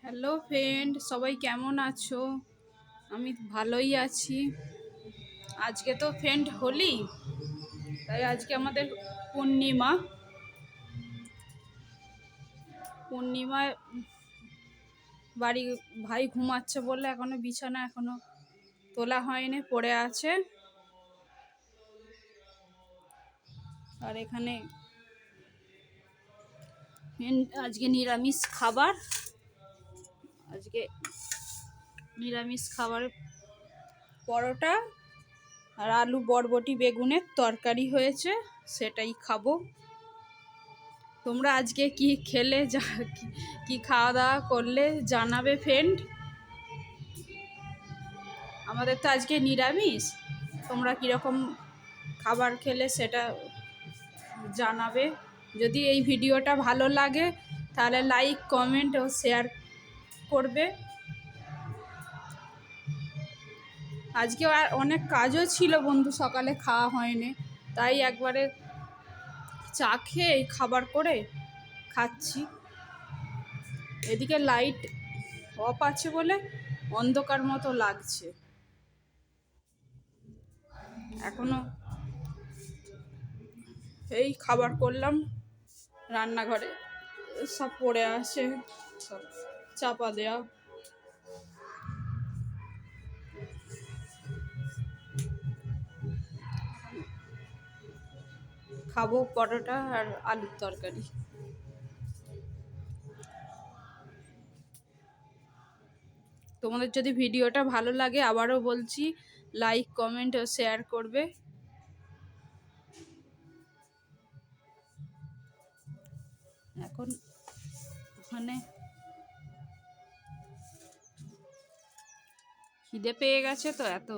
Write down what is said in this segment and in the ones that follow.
Hello friend, সবাই কেমন আছো? আমি ভালোই আছি। আজকে তো ফ্রেন্ড হোলি, তাই আজকে আমাদের পূর্ণিমা পূর্ণিমায় বাড়ি ভাই ঘুমাচ্ছে বলে এখনো বিছানা তোলা হয়নি, পড়ে আছে। আর এখানে আজকে নিরামিষ খাবার। আজকে নিরামিষ খাবার পরোটা আর আলু বরবটি বেগুনের তরকারি হয়েছে, সেটাই খাবো। তোমরা আজকে কি খেলে, কি খাওয়া দাওয়া করলে জানাবে ফ্রেন্ড। আমাদের তো আজকে নিরামিষ, তোমরা কীরকম খাবার খেলে সেটা জানাবে। যদি এই ভিডিওটা ভালো লাগে তাহলে লাইক, কমেন্ট ও শেয়ার করবে। আজকে আর অনেক কাজও ছিল বন্ধু, সকালে খাওয়া হয়নি, তাই একবারে চা খেয়ে খাবার করে খাচ্ছি। এদিকে লাইট অফ আছে বলে অন্ধকার মতো লাগছে। এখনো এই খাবার করলাম, রান্নাঘরে সব পড়ে আছে, সব চাপা দেওয়া। খাবো পরোটা আর আলুর তরকারি। তোমাদের যদি ভিডিওটা ভালো লাগে, আবারও বলছি, লাইক, কমেন্ট ও শেয়ার করবে। এখন মানে খিদে পেয়ে গেছে তো, এত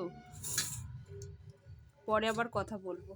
পরে আবার কথা বলবো।